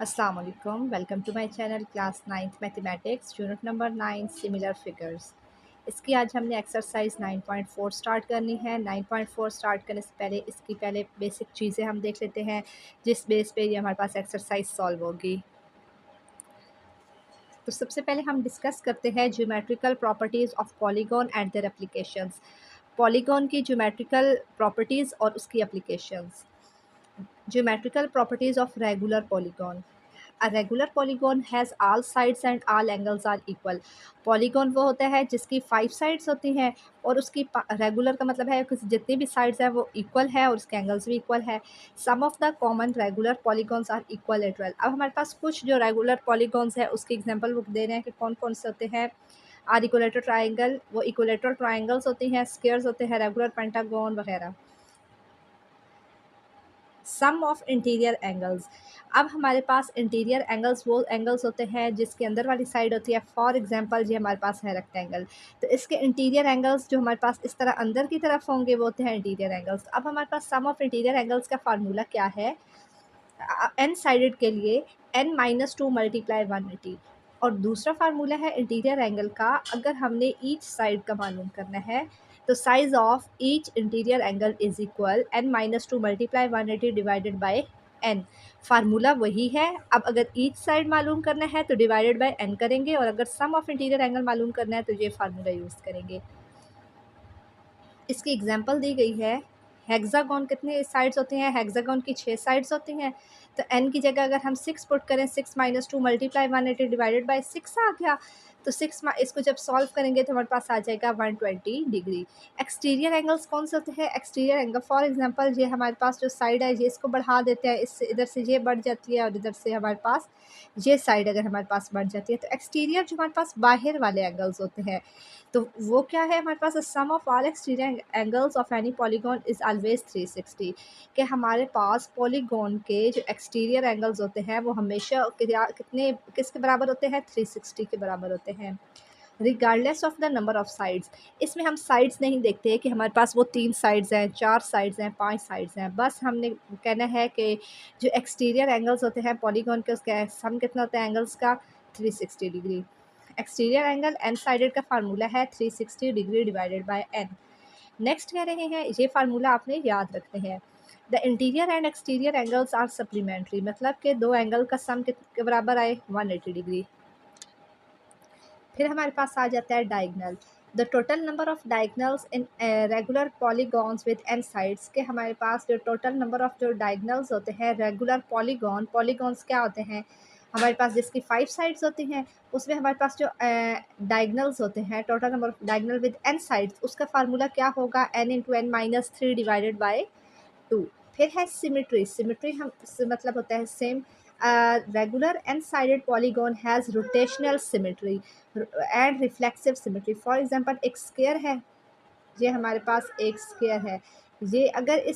अस्सलाम वालेकुम, welcome to my channel class 9th mathematics unit number 9 similar figures. इसकी आज हमने एक्सरसाइज 9.4 स्टार्ट करनी है। 9.4 स्टार्ट करने से पहले इसकी बेसिक चीज़ें हम देख लेते हैं जिस बेस पे ये हमारे पास एक्सरसाइज सॉल्व होगी। तो सबसे पहले हम डिस्कस करते हैं geometrical properties of polygon and their applications. Polygon की ज्योमेट्रिकल प्रॉपर्टीज़ और उसकी applications. Geometrical properties of regular polygon. A regular polygon has all sides and all angles are equal. Polygon वो होता है जिसकी 5 sides होती हैं और उसकी रेगुलर का मतलब है कि जितनी भी sides है वो इक्वल है और उसके एंगल्स भी इक्वल है। Sum of the common regular polygons are equal at 12। अब हमारे पास कुछ जो रेगुलर पॉलीगॉन्स है उसके एग्जांपल वो दे रहे हैं कि कौन कौन से होते हैं। आर इक्वलेटर ट्राइंगल, वो इक्वलेटरल ट्राइंगल्स होती हैं, स्क्वायर्स होते हैं, रेगुलर पेंटागन वगैरह। सम ऑफ इंटीरियर एंगल्स। अब हमारे पास इंटीरियर एंगल्स वो एंगल्स होते हैं जिसके अंदर वाली साइड होती है। फॉर एग्जांपल ये हमारे पास है रेक्टेंगल, तो इसके इंटीरियर एंगल्स जो हमारे पास इस तरह अंदर की तरफ होंगे वो होते हैं इंटीरियर एंगल्स। अब हमारे पास सम ऑफ इंटीरियर एंगल्स का फार्मूला क्या है? एन साइडेड के लिए n-2 मल्टीप्लाई 180, और दूसरा फार्मूला है इंटीरियर एंगल का। अगर हमने ईच साइड का मालूम करना है तो size of each interior angle is equal n-2 multiply 180 divided by n। Formula वही है। अब अगर ईच साइड मालूम करना है तो डिवाइडेड बाय n करेंगे, और अगर सम ऑफ इंटीरियर एंगल मालूम करना है तो ये फार्मूला यूज़ करेंगे। इसकी एग्जांपल दी गई है। हेक्सागोन कितने साइड्स होते हैं? हेक्सागोन की 6 साइड्स होती हैं। तो n की जगह अगर हम 6 पुट करें, 6-2 मल्टीप्लाई 180 डिवाइडेड बाय 6 आ गया। तो इसको जब सॉल्व करेंगे तो हमारे पास आ जाएगा 120 डिग्री। एक्सटीरियर एंगल्स कौन से होते हैं? एक्सटीरियर एंगल फॉर एग्जांपल ये हमारे पास जो साइड है ये इसको बढ़ा देते हैं, इससे इधर से ये बढ़ जाती है और इधर से हमारे पास ये साइड अगर हमारे पास बढ़ जाती है। तो एक्सटीरियर जो हमारे पास बाहर वाले एंगल्स होते हैं, तो वो क्या है हमारे पास? Sum of all exterior angles of any polygon is always 360। कि हमारे पास पॉलीगॉन के जो एक्सटीरियर एंगल्स होते हैं वो हमेशा कितने किसके बराबर होते हैं? 360 के बराबर होते हैं, regardless of the number of sides. इसमें हम साइड्स नहीं देखते कि हमारे पास वो 3 साइड्स हैं, 4 साइड्स हैं, 5 साइड्स हैं। बस हमने कहना है कि जो एक्सटीरियर एंगल्स होते हैं पॉलीगॉन के उसका सम कितना होता है एंगल्स का? 360 degree. Exterior angle n sided का फार्मूला है 360 degree divided by n. Next कह रहे हैं ये फार्मूला आपने याद रखते हैं। The interior and exterior angles are supplementary, मतलब कि दो एंगल का सम कितने के बराबर आए? 180 डिग्री। फिर हमारे पास आ जाता है diagonal. The total number of diagonals in regular polygons with n sides. के हमारे पास जो टोटल नंबर ऑफ जो डायगनल्स होते हैं रेगुलर पॉलीगॉन्स क्या होते हैं? हमारे पास जिसकी 5 साइड्स होती हैं उसमें हमारे पास जो डायगनल्स होते हैं, total number of diagonal with n sides, उसका फार्मूला क्या होगा? n×n-3 divided by 2। फिर है सिमिट्री। सिमिट्री हम मतलब होता है same. Regular and sided polygon has rotational symmetry and reflexive symmetry. For example एक स्क्वायर है, ये हमारे पास एक स्क्वायर है। ये अगर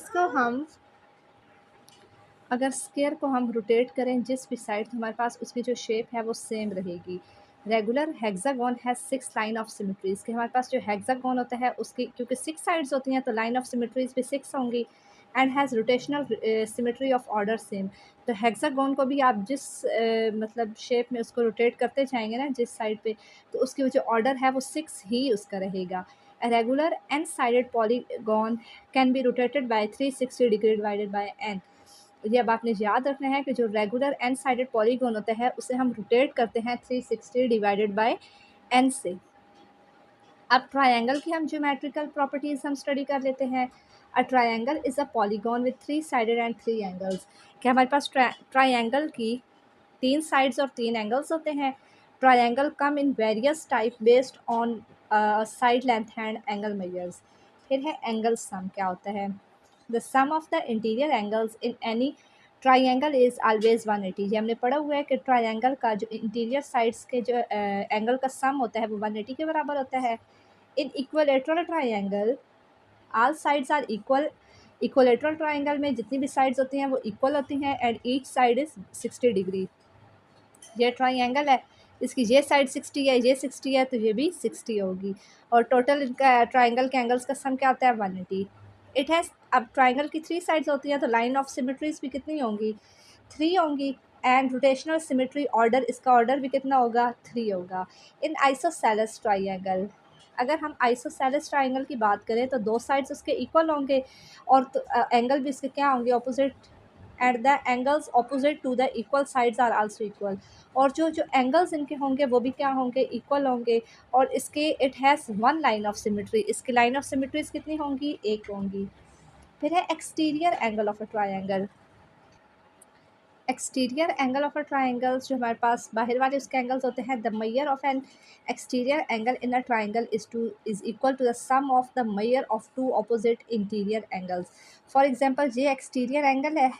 स्क्वायर को हम रोटेट करें जिस भी साइड, तो हमारे पास उसकी जो शेप है वो सेम रहेगी। Regular hexagon has 6 line of symmetries. के हमारे पास जो हेक्सागोन होता है उसकी क्योंकि 6 साइड्स होती हैं तो लाइन ऑफ सिमिट्रीज भी 6 होंगी। And has rotational symmetry of order same. तो हेक्सागोन को भी आप जिस मतलब शेप में उसको रोटेट करते जाएंगे ना जिस साइड पे, तो उसकी जो ऑर्डर है वो 6 ही उसका रहेगा। A regular n-sided polygon can be rotated by 360 degree divided by n। ये अब आपने याद रखना है कि जो रेगुलर एन साइडेड पॉलीगॉन होता है उसे हम रोटेट करते हैं 360 डिवाइडेड बाय एन से। अब ट्रायंगल की हम ज्योमेट्रिकल प्रॉपर्टीज़ हम स्टडी कर लेते हैं। A triangle is a polygon with 3 sided and 3 angles. कि हमारे पास ट्रायंगल की 3 साइड्स और 3 एंगल्स होते हैं। Triangle come in various type based on side length and angle measures. फिर है एंगल सम क्या होता है? The sum of the interior angles in any triangle is always 180। ये हमने पढ़ा हुआ है कि ट्राइंगल का जो इंटीरियर साइड्स के जो एंगल का सम होता है वो 180 के बराबर होता है। In equilateral triangle all sides are equal. Equilateral triangle में जितनी भी साइड्स होती हैं वो इक्वल होती हैं and each side is 60 degree. ये ट्राइंगल है, इसकी ये साइड 60 है, ये 60 है, तो ये भी 60 होगी। और टोटल इनका ट्राइंगल के एंगल्स का सम क्या होता है? 180। इट हैज़ अब ट्राइंगल की 3 साइड्स होती हैं तो लाइन ऑफ सिमिट्रीज भी कितनी होंगी? 3 होंगी। एंड रोटेशनल सिमेट्री ऑर्डर, इसका ऑर्डर भी कितना होगा, 3 होगा। इन आइसोसेलेस ट्राइंगल, अगर हम आइसोसेलेस ट्राइंगल की बात करें तो 2 साइड्स उसके इक्वल होंगे और तो एंगल भी इसके क्या होंगे, opposite, at the angles opposite to the equal sides are also equal, और जो जो एंगल्स इनके होंगे वो भी क्या होंगे, इक्वल होंगे। और इसके it has 1 line of symmetry, इसकी लाइन ऑफ सिमेट्रीज कितनी होंगी, 1 होंगी। फिर है exterior angle of a triangle. Exterior angle of a triangle, जो हमारे पास बाहर वाले उसके एंगल्स होते हैं, the measure of an exterior angle in a triangle is equal to the sum of the measure of 2 opposite interior angles. For example ये exterior angle है,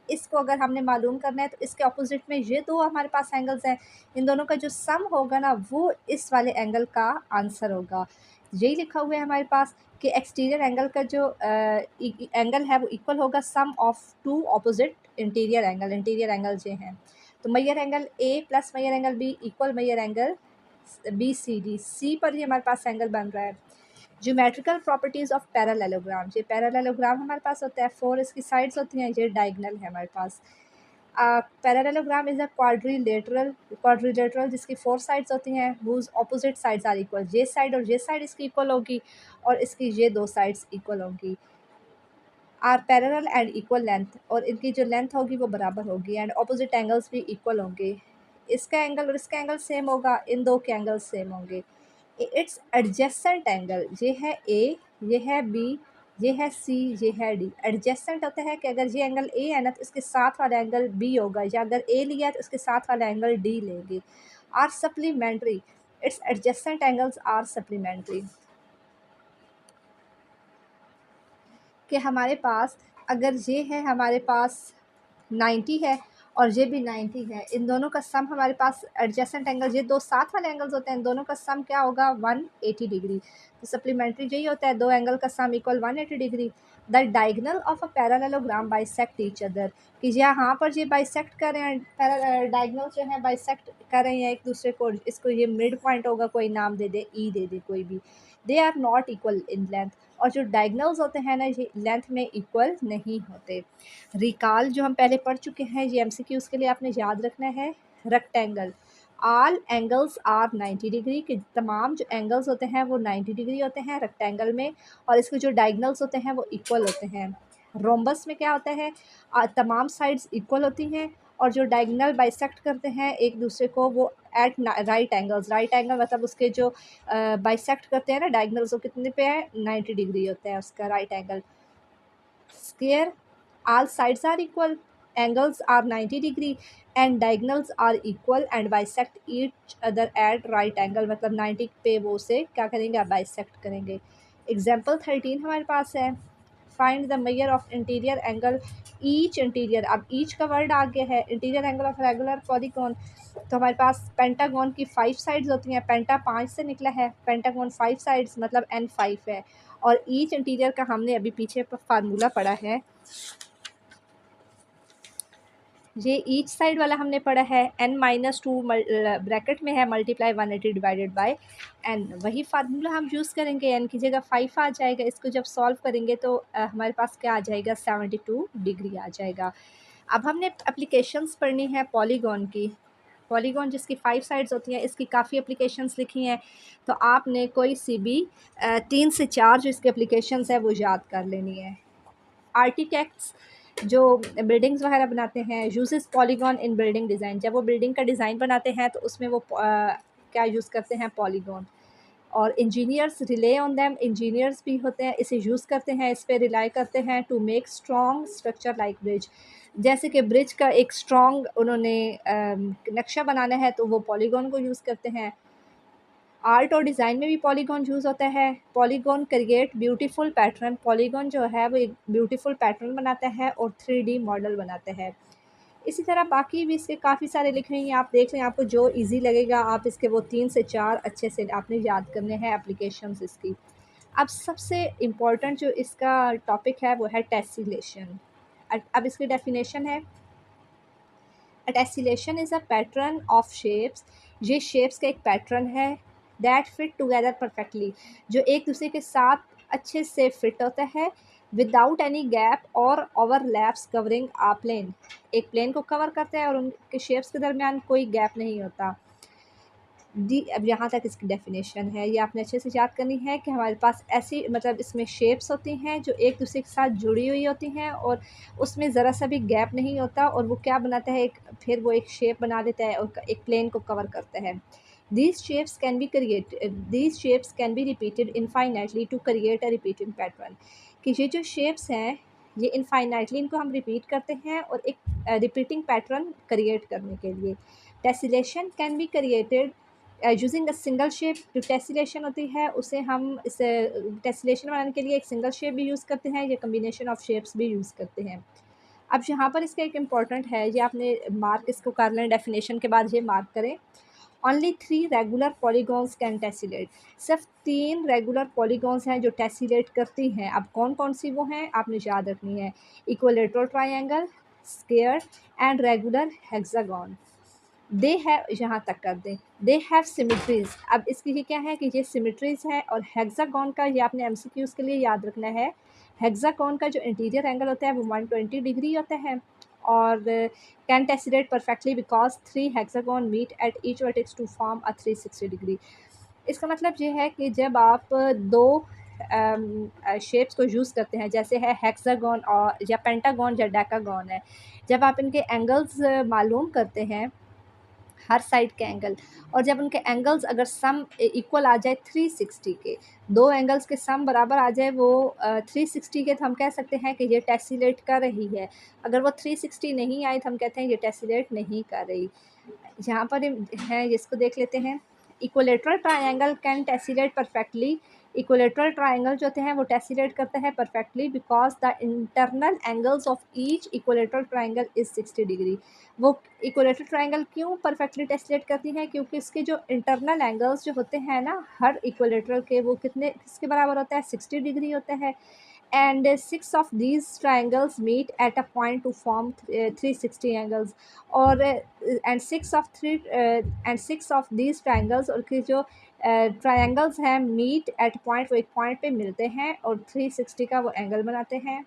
इसको अगर हमने मालूम करना है तो इसके ऑपोजिट में ये 2 हमारे पास एंगल्स हैं, इन दोनों का जो सम होगा ना वो इस वाले एंगल का आंसर होगा। यही लिखा हुआ है हमारे पास कि एक्सटीरियर एंगल का जो एंगल है वो इक्वल होगा sum of 2 opposite interior angle, interior angle ये हैं। तो measure angle A plus measure angle B equal measure angle B C D, C पर ही हमारे पास एंगल बन रहा है। ज्योमेट्रिकल प्रॉपर्टीज़ ऑफ पैरेललोग्राम, ये पैरेललोग्राम हमारे पास होता है, 4 इसकी साइड्स होती हैं, ये डायगनल है हमारे पास। पैरेललोग्राम इज़ अ क्वाड्रिलेटरल जिसकी 4 साइड्स होती हैं, whose opposite sides are equal, ये साइड और ये साइड इसकी इक्वल होगी और इसकी ये 2 साइड्स इक्वल होंगी। Are parallel and equal length, और इनकी जो लेंथ होगी वो बराबर होगी, एंड ऑपोजिट एंगल्स भी इक्वल होंगे। इसका एंगल और इसका एंगल सेम होगा, इन 2 के एंगल सेम होंगे। इट्स एडजेसेंट एंगल, ये है ए, ये है बी, ये है सी, ये है डी। एडजेसेंट होता है कि अगर ये एंगल ए है ना तो इसके साथ वाला एंगल बी होगा, या अगर ए लिया है तो इसके साथ वाला एंगल डी लेंगे। Are supplementary, its adjacent angles are supplementary, कि हमारे पास अगर ये है हमारे पास 90 है और ये भी 90 है, इन दोनों का सम हमारे पास एडजेसेंट एंगल, ये 2 साथ वाले एंगल्स होते हैं, इन दोनों का सम क्या होगा, 180 डिग्री। तो सप्लीमेंट्री यही होता है, 2 एंगल का sum equal 180 degree. The diagonal of a parallelogram bisect each other, कि यहाँ पर ये बाइसेक्ट कर रहे हैं, डायगनल जो है बाइसेक्ट कर रहे हैं एक दूसरे को, इसको ये मिड पॉइंट होगा, कोई नाम दे दे, ई दे दे कोई भी। They are not equal in length, और जो डायगनल्स होते हैं ना ये लेंथ में इक्वल नहीं होते। रिकॉल जो हम पहले पढ़ चुके हैं, ये एमसीक्यूज़ के लिए आपने याद रखना है। Rectangle, all angles are 90 degree, के तमाम जो एंगल्स होते हैं वो 90 डिग्री होते हैं रेक्टेंगल में, और इसके जो डायगनल्स होते हैं वो इक्वल होते हैं। रोम्बस में क्या होता है, तमाम साइड्स इक्वल होती हैं और जो डायगनल बाइसेक्ट करते हैं एक दूसरे को वो at right angles, right angle मतलब उसके जो बाइसेक्ट करते हैं ना डायगनल्स, वो कितने पे है, 90 डिग्री होता है उसका right angle. Square, all sides are equal, angles are 90 degree and diagonals are equal and bisect each other at right angle, मतलब 90 पे वो से क्या करेंगे, bisect करेंगे। एग्जाम्पल 13 हमारे पास है, find the measure of interior angle each interior, अब ईच का वर्ड आ गया है, interior angle of regular polygon. तो हमारे पास पेंटागॉन की 5 साइड्स होती हैं, पेंटा 5 से निकला है, पेंटागॉन 5 साइड्स मतलब n5 है, और ईच इंटीरियर का हमने अभी पीछे फार्मूला पढ़ा है, ये ईच साइड वाला हमने पढ़ा है n-2 ब्रैकेट में है मल्टीप्लाई 180 डिवाइडेड बाय n, वही फार्मूला हम यूज़ करेंगे, n की जगह 5 आ जाएगा, इसको जब सॉल्व करेंगे तो हमारे पास क्या आ जाएगा, 72 डिग्री आ जाएगा। अब हमने एप्लीकेशंस पढ़नी है पॉलीगॉन की, पॉलीगॉन जिसकी 5 साइड्स होती हैं, इसकी काफ़ी एप्लीकेशंस लिखी हैं, तो आपने कोई सी भी 3 से 4 जो इसकी एप्लीकेशंस है वो याद कर लेनी है। आर्किटेक्ट्स जो बिल्डिंग्स वगैरह बनाते हैं, यूजेस पॉलीगॉन इन बिल्डिंग डिज़ाइन, जब वो बिल्डिंग का डिज़ाइन बनाते हैं तो उसमें वो क्या यूज़ करते हैं, पॉलीगॉन। और engineers relay on them, engineers भी होते हैं इसे यूज़ करते हैं, इस पे रिलाई करते हैं to make strong structure like bridge, जैसे कि ब्रिज का एक स्ट्रॉन्ग उन्होंने नक्शा बनाना है तो वो पॉलीगॉन को यूज़ करते हैं। आर्ट और डिज़ाइन में भी पॉलीगॉन यूज़ होता है। Polygon create beautiful pattern, polygon जो है वो एक ब्यूटीफुल पैटर्न बनाता है और 3D मॉडल बनाता है। इसी तरह बाकी भी इसके काफ़ी सारे लिखे हैं, आप देख लें, आपको जो इजी लगेगा आप इसके वो 3 से 4 अच्छे से आपने याद करने हैं एप्लीकेशंस इसकी। अब सबसे इम्पॉर्टेंट जो इसका टॉपिक है वो है टेसिलेशन। अब इसकी डेफिनेशन है, a tessellation is a pattern of shapes, ये शेप्स का एक पैटर्न है, दैट फिट टुगेदर परफेक्टली, जो एक दूसरे के साथ अच्छे से फिट होता है, विदाउट एनी गैप और ओवरलैप्स कवरिंग आ प्लेन। एक प्लेन को कवर करते हैं और उनके शेप्स के दरमियान कोई गैप नहीं होता। दी अब यहाँ तक इसकी डेफिनेशन है, ये आपने अच्छे से याद करनी है कि हमारे पास ऐसी मतलब इसमें शेप्स होती हैं जो एक दूसरे के साथ जुड़ी हुई होती हैं और उसमें ज़रा सा भी गैप नहीं होता और वो क्या बनाता है, एक फिर वो एक शेप बना देता है और एक प्लेन को कवर करता है। These shapes can be repeated infinitely to create a repeating pattern. कि ये जो शेप्स हैं ये इनफाइनाइटली इनको हम रिपीट करते हैं और एक रिपीटिंग पैटर्न क्रिएट करने के लिए। Tessellation can be created using a single shape. जो टेसिलेशन होती है उसे हम इस टेसिलेशन बनाने के लिए एक सिंगल शेप भी यूज़ करते हैं या कम्बिनेशन ऑफ शेप्स भी यूज़ करते हैं। अब यहाँ पर इसका एक इम्पॉर्टेंट है, ये आपने मार्क इसको कर लें, डेफिनेशन के बाद ये मार्क करें। Only 3 regular polygons can tessellate. सिर्फ 3 रेगुलर पॉलीगॉन्स हैं जो टेसिलेट करती हैं। अब कौन कौन सी वो हैं आपने याद रखनी है। Equilateral triangle, square and regular hexagon. They have, यहाँ तक कर दें, दे हैव सिमिट्रीज। अब इसकी ये क्या है कि ये सिमिट्रीज है। और हेक्सागन का ये आपने एमसीक्यूज के लिए याद रखना है। हेक्सागन का जो इंटीरियर एंगल होता है वो 120 डिग्री होता है और can tessellate perfectly because 3 hexagon meet at each vertex to form a 360 degree. इसका मतलब ये है कि जब आप दो शेप्स को यूज़ करते हैं, जैसे है हेक्सागन और या पेंटागन या डेकागन है, जब आप इनके एंगल्स मालूम करते हैं, हर साइड के एंगल, और जब उनके एंगल्स अगर सम इक्वल आ जाए 360 के, दो एंगल्स के सम बराबर आ जाए वो 360 के, तो हम कह सकते हैं कि ये टेसिलेट कर रही है। अगर वो 360 नहीं आई तो हम कहते हैं ये टेसिलेट नहीं कर रही। यहाँ पर है, इसको देख लेते हैं। Equilateral triangle can tessellate perfectly. Equilateral triangle जो होते हैं वो टेसिलेट करते हैं perfectly because the internal angles of each equilateral triangle is 60 degree. वो इक्विलेटरल ट्रायंगल क्यों परफेक्टली टेसिलेट करती है, क्योंकि इसके जो इंटरनल एंगल्स जो होते हैं ना हर इक्विलेटरल के, वो किसके बराबर होता है, 60 डिग्री होता है। and 6 of these triangles meet at a point to form 360 angles। और and 6 of these triangles, और कि जो ट्रायंगल्स हैं मीट एट पॉइंट, वो एक पॉइंट पे मिलते हैं और 360 का वो एंगल बनाते हैं।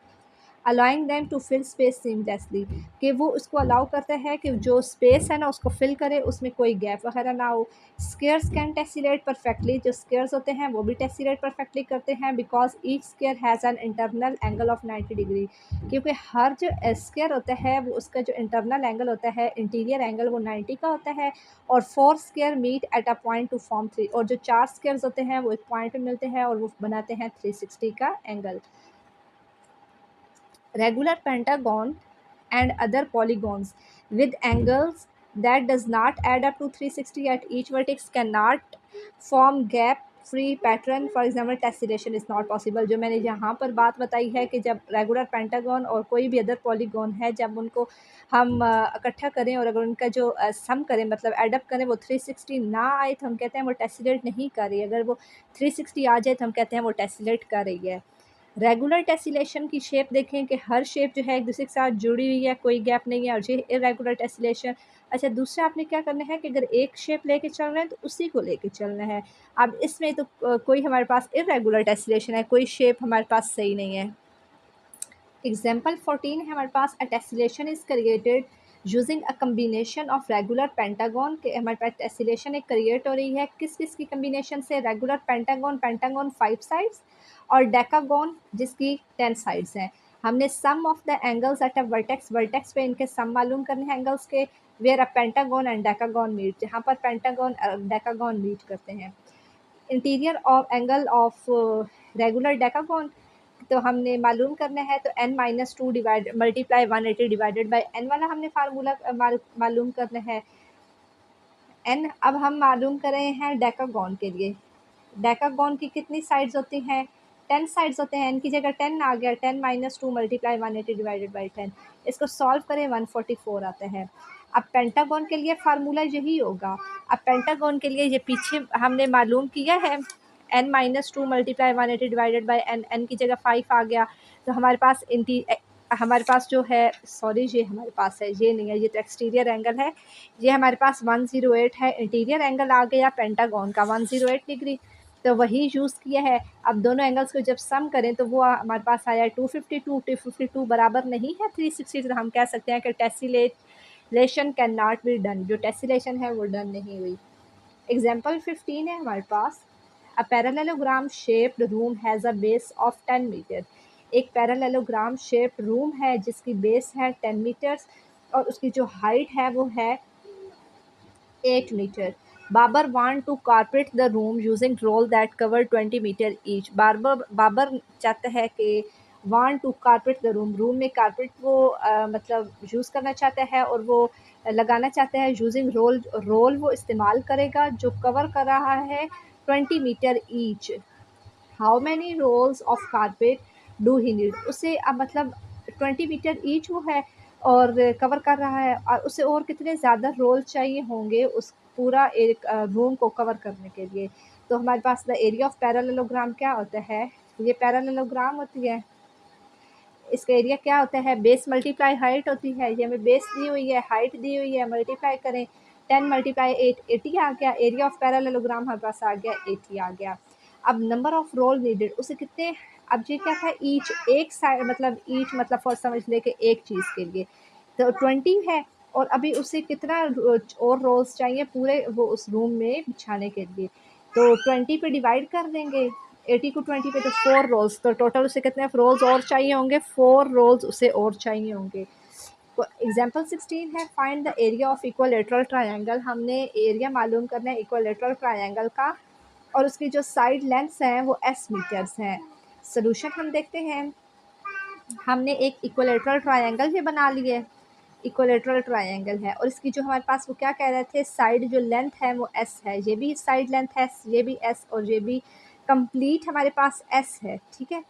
Allowing them to fill space seamlessly, कि वो उसको अलाउ करता है कि जो स्पेस है ना उसको फिल करे, उसमें कोई गैप वगैरह ना हो। Squares can tessellate perfectly. जो स्क्वायर्स होते हैं वो भी टेसिलेट परफेक्टली करते हैं because each square has an internal angle of 90 degree. क्योंकि हर जो स्क्वायर होता है वो उसका जो इंटरनल एंगल होता है, इंटीरियर एंगल, वो 90 का होता है। और 4 square meet at a point to form 3, और जो 4 स्क्वायर्स होते हैं वो एक पॉइंट पे मिलते हैं और वो बनाते हैं 360 का angle. Regular pentagon and other polygons with angles that does not add up to 360 at each vertex cannot form gap free pattern. For example tessellation is not possible. जो मैंने यहाँ पर बात बताई है कि जब रेगुलर पेंटागन और कोई भी अदर पॉलीगॉन है, जब उनको हम इकट्ठा करें और अगर उनका जो सम करें, मतलब एडअप करें, वो 360 ना आए तो हम कहते हैं वो टेसिलेट नहीं कर रही है। अगर वो 360 आ जाए तो हम कहते हैं वो टेसिलेट कर रही है। रेगुलर टेसिलेशन की शेप देखें कि हर शेप जो है एक दूसरे के साथ जुड़ी हुई है, कोई गैप नहीं है। और ये इरेगुलर टेसिलेशन, अच्छा दूसरा आपने क्या करना है कि अगर एक शेप लेके चल रहे हैं तो उसी को लेके चलना है। अब इसमें तो कोई हमारे पास इरेगुलर टेसिलेशन है, कोई शेप हमारे पास सही नहीं है। एग्जाम्पल 14 है हमारे पास, a tessellation is created using a combination of regular pentagon. के हमारे पास टेसिलेशन एक क्रिएट हो रही है किस किस की कम्बिनेशन से, रेगुलर पेंटागन, पेंटागन 5 साइड्स, और डेकागन जिसकी 10 साइड्स हैं। हमने sum of the angles at a vertex, vertex पे इनके सम मालूम करने हैं एंगल्स के, where a pentagon and decagon meet, जहाँ पर पेंटागन डेकागन मीट करते हैं। Interior of angle of regular decagon तो हमने मालूम करना है, तो n-2 divide multiply 180 divided by n वाला हमने फार्मूला मालूम करना है। n अब हम मालूम कर रहे हैं डेकागन के लिए। डेकागन की कितनी साइड्स होती हैं, 10 साइड्स होते हैं। n की जगह 10 आ गया, 10-2 मल्टीप्लाई 180 डिवाइडेड बाई 10। इसको सॉल्व करें 144 आता है। अब पेंटागन के लिए फार्मूला यही होगा। अब पेंटागन के लिए ये पीछे हमने मालूम किया है, n-2 multiply 180 divided by n, n की जगह 5 आ गया। तो हमारे पास जो है, सॉरी ये हमारे पास है, ये नहीं है, ये तो एक्सटीरियर एंगल है। ये हमारे पास 108 है, इंटीरियर एंगल आ गया पेंटागन का 108 डिग्री। तो वही यूज़ किया है। अब दोनों एंगल्स को जब सम करें तो वो हमारे पास आया 252, 252 बराबर नहीं है 360, तो हम कह सकते हैं कि tessellation can not be done, जो टेसिलेशन है वो डन नहीं हुई। एग्जाम्पल 15 है हमारे पास, a parallelogram shaped room has a base of 10 meter. एक पैरेललोग्राम शेप्ड रूम है जिसकी बेस है 10 मीटर्स और उसकी जो हाइट है वो है 8 metre. Babar want to carpet the room using roll that cover 20 metre each. Babar चाहता है कि want to carpet the room, room में कारपेट वो मतलब यूज़ करना चाहता है और वो लगाना चाहता है यूजिंग रोल, रोल वो इस्तेमाल करेगा जो कवर कर रहा है 20 metre each. How many rolls of carpet do he need, उसे अब मतलब 20 मीटर ईच वो है और कवर कर रहा है और उसे और कितने ज़्यादा रोल चाहिए होंगे उस पूरा एक रूम को कवर करने के लिए। तो हमारे पास द एरिया ऑफ पैरेललोग्राम क्या होता है, ये पैरेललोग्राम होती है, इसका एरिया क्या होता है, बेस मल्टीप्लाई हाइट होती है। ये हमें बेस दी हुई है, हाइट दी हुई है, मल्टीप्लाई करें 10 मल्टीप्लाई 8, 80 आ गया। एरिया ऑफ पैरेललोग्राम हमारे पास आ गया 80 आ गया। अब नंबर ऑफ रोल नीडेड, उसे कितने, अब ये क्या था, ईच एक साइड मतलब ईच मतलब फॉर समझ ले के एक चीज़ के लिए तो 20 है और अभी उसे कितना और रोल्स चाहिए पूरे वो उस रूम में बिछाने के लिए। तो 20 पे डिवाइड कर देंगे 80 को 20 पे, तो 4 रोल्स, तो टोटल उसे कितने रोल्स और चाहिए होंगे, 4 रोल्स उसे और चाहिए होंगे। तो एग्जाम्पल 16 है, find the area of equilateral triangle. हमने एरिया मालूम करना है इक्वलेटरल ट्रायंगल का और उसकी जो साइड लेंथ्स हैं वो s मीटर्स हैं। सोल्यूशन हम देखते हैं, हमने एक इक्वलेटरल ट्रायंगल ये बना लिए, इक्वलेटरल ट्रायंगल है और इसकी जो हमारे पास वो क्या कह रहे थे, साइड जो लेंथ है वो s है, ये भी साइड लेंथ है, ये भी s और ये भी कंप्लीट हमारे पास s है, ठीक है।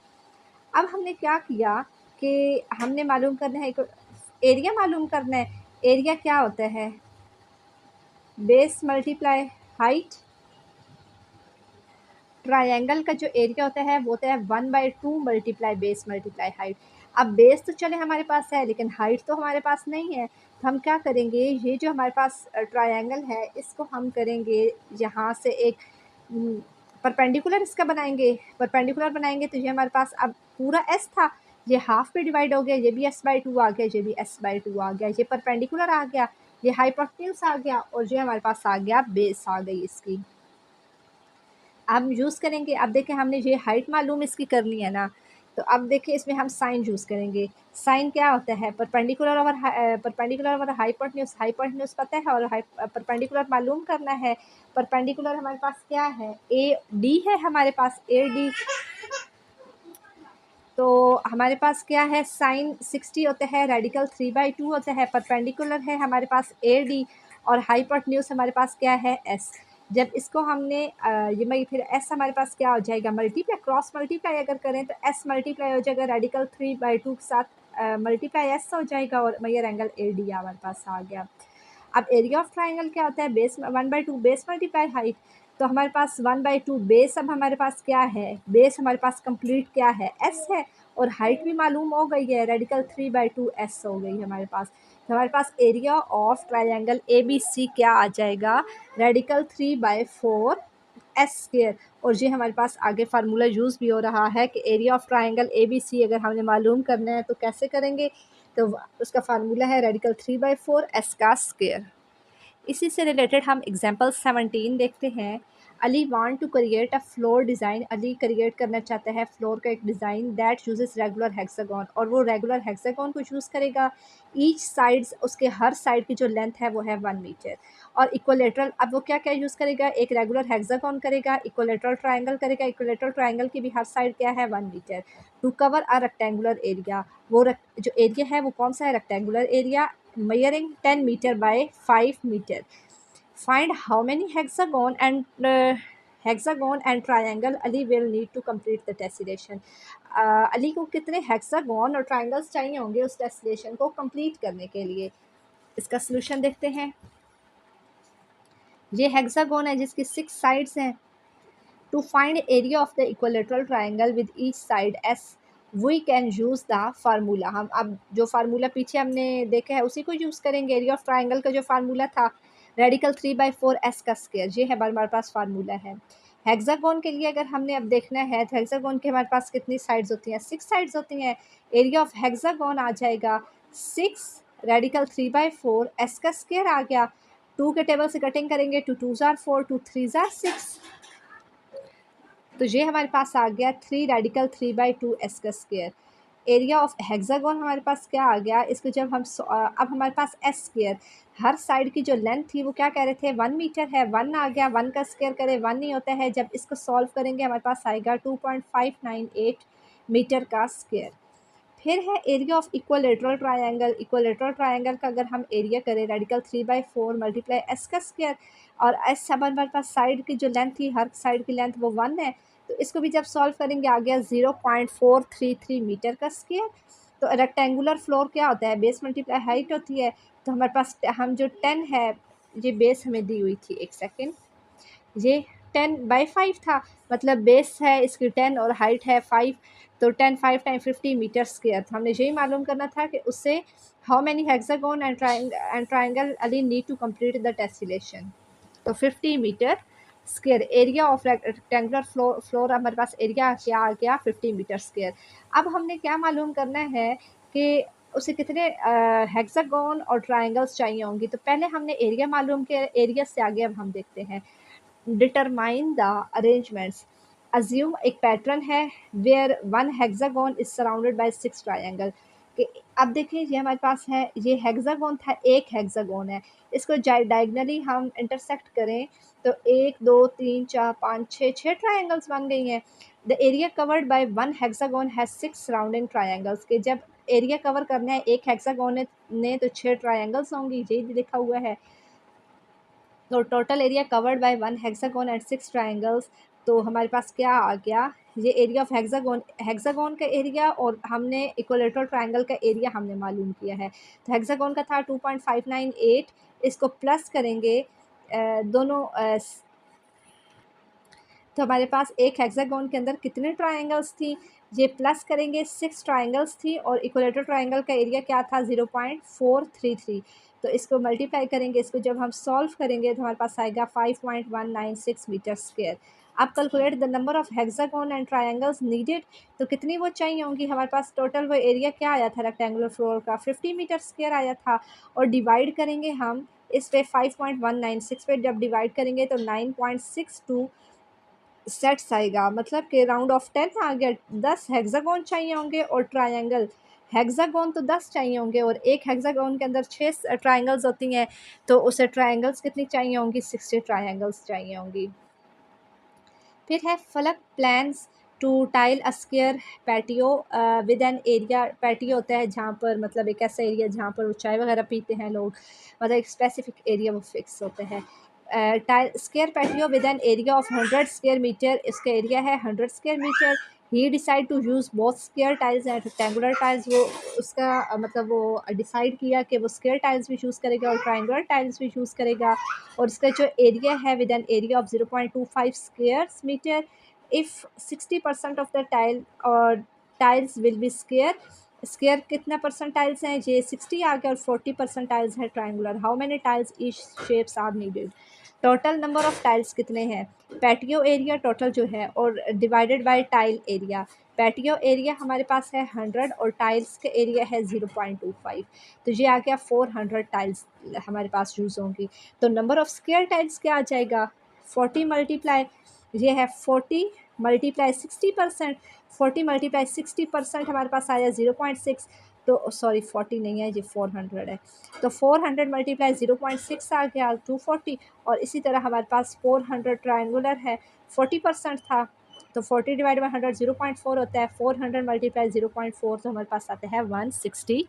अब हमने क्या किया कि हमने मालूम करना है, एरिया मालूम करना है। एरिया क्या होता है, बेस मल्टीप्लाई हाइट। ट्रायंगल का जो एरिया होता है वो होता है 1/2 मल्टीप्लाई बेस मल्टीप्लाई हाइट। अब बेस तो चले हमारे पास है लेकिन हाइट तो हमारे पास नहीं है, तो हम क्या करेंगे, ये जो हमारे पास ट्रायंगल है इसको हम करेंगे यहाँ से एक परपेंडिकुलर इसका बनाएंगे, परपेंडिकुलर बनाएंगे तो ये हमारे पास अब पूरा एस था, ये हाफ पे डिवाइड हो गया, ये भी s/2 आ गया, ये भी s/2 आ गया, ये परपेंडिकुलर आ गया, ये हाइपोटेन्यूज आ गया और ये हमारे पास आ गया बेस आ गई इसकी। हम यूज़ करेंगे, अब देखें हमने ये हाइट मालूम इसकी कर ली है ना, तो अब देखिए इसमें हम साइन यूज़ करेंगे। साइन क्या होता है, परपेंडिकुलर ओवर हाइपोटेन्यूज, हाइपोटेन्यूज पता है और परपेंडिकुलर मालूम करना है। परपेंडिकुलर हमारे पास क्या है, ए डी है हमारे पास, ए डी, तो हमारे पास क्या है, साइन 60 होता है, रेडिकल 3/2 होता है, परपेंडिकुलर है हमारे पास ए डी और हाइपोटेन्यूज हमारे पास क्या है एस। जब इसको हमने ये मैं फिर एस हमारे पास क्या हो जाएगा, मल्टीप्लाई, क्रॉस मल्टीप्लाई अगर करें तो एस मल्टीप्लाई हो जाएगा, रेडिकल 3/2 के साथ मल्टीप्लाई एस हो जाएगा और मैयर एंगल ए डी हमारे पास आ गया। अब एरिया ऑफ ट्राइंगल क्या होता है, बेस 1/2 बेस मल्टीप्लाई हाइट, तो हमारे पास 1/2 बेस, अब हमारे पास क्या है, बेस हमारे पास कंप्लीट क्या है एस है और हाइट भी मालूम हो गई है, रेडिकल 3/2 एस हो गई हमारे पास। तो हमारे पास area of triangle A B C क्या आ जाएगा, रेडिकल 3/4 एस स्क्वायर। और ये हमारे पास आगे फार्मूला यूज़ भी हो रहा है कि area of triangle A B C अगर हमने मालूम करना है तो कैसे करेंगे, तो उसका फार्मूला है रेडिकल 3/4 एस का स्क्वायर। इसी से रिलेटेड हम एग्जांपल 17 देखते हैं। Ali want to create a floor design, Ali create करना चाहता है फ्लोर का एक design that uses regular hexagon, और वो रेगुलर हेक्सागोन को यूज़ करेगा। ईच साइड्स, उसके हर साइड की जो लेंथ है वो है 1 मीटर। और इक्वलेटरल, अब वो क्या क्या यूज़ करेगा, एक रेगुलर हेक्सागोन करेगा, इक्वलेटरल ट्राइंगल करेगा, इक्वलेटरल ट्राइंगल की भी हर साइड क्या है 1 metre. To cover a rectangular area, वो जो एरिया है वो कौन सा है, rectangular area, measuring 10 meter by 5 meter. Find how many hexagon and triangle Ali will need to complete the tessellation. Ali को कितने हेक्सागोन और ट्राइंगल्स चाहिए होंगे उस टेसलेशन को कंप्लीट करने के लिए। इसका सोल्यूशन देखते हैं। ये हेक्सागोन है जिसकी 6 साइड्स हैं। To find area of the equilateral triangle with each side S, we can use the formula. हम अब जो फार्मूला पीछे हमने देखा है उसी को यूज़ करेंगे। एरिया ऑफ ट्राइंगल का जो फार्मूला था रेडिकल 3/4 एस का स्क्वायर, ये है हमारे पास फार्मूला है। हेक्सागोन के लिए अगर हमने अब देखना है तो हेक्सागोन के हमारे पास कितनी साइड्स होती हैं, 6 साइड्स होती हैं। एरिया ऑफ हेक्सागोन आ जाएगा 6 रेडिकल 3/4, एस का स्क्वायर आ गया। 2 के टेबल से कटिंग करेंगे, 2 2 ज़ार 4, 2 3 ज़ार 6, तो ये हमारे पास आ गया 3 रेडिकल 3/2 एस का स्क्वायर। एरिया ऑफ हेक्सागोन हमारे पास क्या आ गया, इसको जब हम अब हमारे पास एस स्क्वायर, हर साइड की जो लेंथ थी वो क्या कह रहे थे 1 मीटर है, 1 आ गया, 1 का स्क्वायर करें 1 नहीं होता है। जब इसको सॉल्व करेंगे हमारे पास आएगा 2.598 मीटर का स्क्वायर। फिर है area of equilateral triangle. Equilateral triangle का अगर हम एरिया करें रेडिकल 3/4 मल्टीप्लाई एस का स्क्वायर, और एस हमारे पास साइड की जो लेंथ थी, हर साइड की लेंथ वो 1 है, तो इसको भी जब सॉल्व करेंगे आ गया 0.433 मीटर का स्क्वायर। तो रेक्टेंगुलर फ्लोर क्या होता है, बेस मल्टीप्लाई हाइट होती है। तो हमारे पास हम जो 10 है, ये बेस हमें दी हुई थी, एक सेकेंड, ये 10/5 था, मतलब बेस है इसकी 10 और हाइट है 5, तो 10 5 टाइम 50 मीटर स्क्वायर। तो हमने यही मालूम करना था कि उससे how many hexagon and triangle अली need to complete the tessellation. तो 50 meter square. Area of rectangular floor हमारे पास एरिया क्या आ गया 50 मीटर स्क्वायर। अब हमने क्या मालूम करना है कि उसे कितने हेक्सागोन और ट्राइंगल्स चाहिए होंगी। तो पहले हमने एरिया मालूम किया, एरिया से आगे अब हम देखते हैं determine the arrangements. Assume एक पैटर्न है where one hexagon is surrounded by 6 triangle। कि अब देखिए ये हमारे पास है, ये हेक्सागोन था, एक हेक्सागोन है, इसको डायगनली हम इंटरसेक्ट करें तो 1 2 3 4 5 6 ट्रायंगल्स बन गई हैं। The area covered by one hexagon has 6 surrounding triangles. के जब एरिया कवर करना है एक हेक्सागोन ने तो 6 ट्रायंगल्स होंगी, यही लिखा हुआ है। तो total area covered by one hexagon and 6 triangles. तो हमारे पास क्या आ गया, ये एरिया ऑफ हेक्सागोन का एरिया, और हमने इक्विलेटरल ट्रायंगल का एरिया हमने मालूम किया है। तो हेक्सागोन का था 2.598, इसको प्लस करेंगे दोनों तो हमारे पास एक हेक्सागोन के अंदर कितने ट्रायंगल्स थी, ये प्लस करेंगे 6 ट्रायंगल्स थी, और इक्विलेटरल ट्रायंगल का एरिया क्या था 0.433। तो इसको मल्टीप्लाई करेंगे, इसको जब हम सॉल्व करेंगे तो हमारे पास आएगा 5.196 मीटर स्क्वायर। अब calculate the number of hexagon and triangles needed. तो कितनी वो चाहिए होंगी, हमारे पास टोटल वो एरिया क्या आया था रेक्टेंगुलर फ्लोर का 50 मीटर स्क्वायर आया था, और डिवाइड करेंगे हम इस पे 5.196 पे जब डिवाइड करेंगे तो 9.62 सेट्स आएगा, मतलब कि राउंड ऑफ 10 आ गया। 10 हेक्सागोन चाहिए होंगे और ट्रायंगल हेक्सागोन तो 10 चाहिए होंगे, और एक हेक्सागोन के अंदर 6 ट्रायंगल्स होती हैं, तो उसे ट्रायंगल्स कितनी चाहिए होंगी, 60 ट्रायंगल्स चाहिए होंगी। फिर है Falak plans to tile a square patio with an area. Patio होता है जहाँ पर, मतलब एक ऐसा एरिया जहाँ पर वो चाय वगैरह पीते हैं लोग, मतलब एक स्पेसिफिक एरिया वो फिक्स होते हैं। Tile square patio with an area of 100 square metre, इसका एरिया है 100 square metre. He decide to use both square tiles and rectangular tiles. वो उसका मतलब वो डिसाइड किया कि वो स्क्वायर टाइल्स भी यूज़ करेगा और ट्रायंगुलर टाइल्स भी यूज़ करेगा, और इसका जो एरिया है with an area of 0.25 square metre. If 60% of the tiles will be square. Square कितना परसेंट टाइल्स हैं, ये 60 आ गया, और 40% टाइल्स हैं triangular. How many tiles each shapes are needed. Total number of tiles कितने हैं, पैटियो एरिया टोटल जो है, और divided by tile area. Patio area हमारे पास है 100 और टाइल्स का एरिया है 0.25, तो ये आ गया 400 टाइल्स हमारे पास यूज़ होंगी। तो नंबर ऑफ़ स्क्वायर टाइल्स क्या आ जाएगा, 40 मल्टीप्लाई, ये है 40 मल्टीप्लाई 60%, 40 मल्टीप्लाई 60% हमारे पास आया 0.6, तो सॉरी 40 नहीं है, ये 400 है। तो 400 मल्टीप्लाई 0.6 आ गया 240, और इसी तरह हमारे पास 400 ट्रायंगुलर है, 40% था, तो 40 डिवाइड बाई 100 0.4 होता है। 400 मल्टीप्लाई 0.4, तो हमारे पास आता है 160।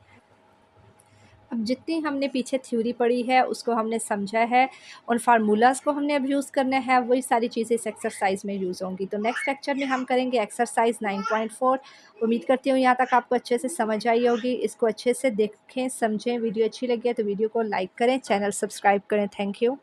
अब जितनी हमने पीछे थ्योरी पढ़ी है उसको हमने समझा है, उन फार्मूलाज़ को हमने अब यूज़ करना है, वही सारी चीज़ें इस एक्सरसाइज में यूज़ होंगी। तो नेक्स्ट लेक्चर में हम करेंगे एक्सरसाइज 9.4। उम्मीद करती हूँ यहाँ तक आपको अच्छे से समझ आई होगी। इसको अच्छे से देखें, समझें। वीडियो अच्छी लगी है तो वीडियो को लाइक करें, चैनल सब्सक्राइब करें। Thank you.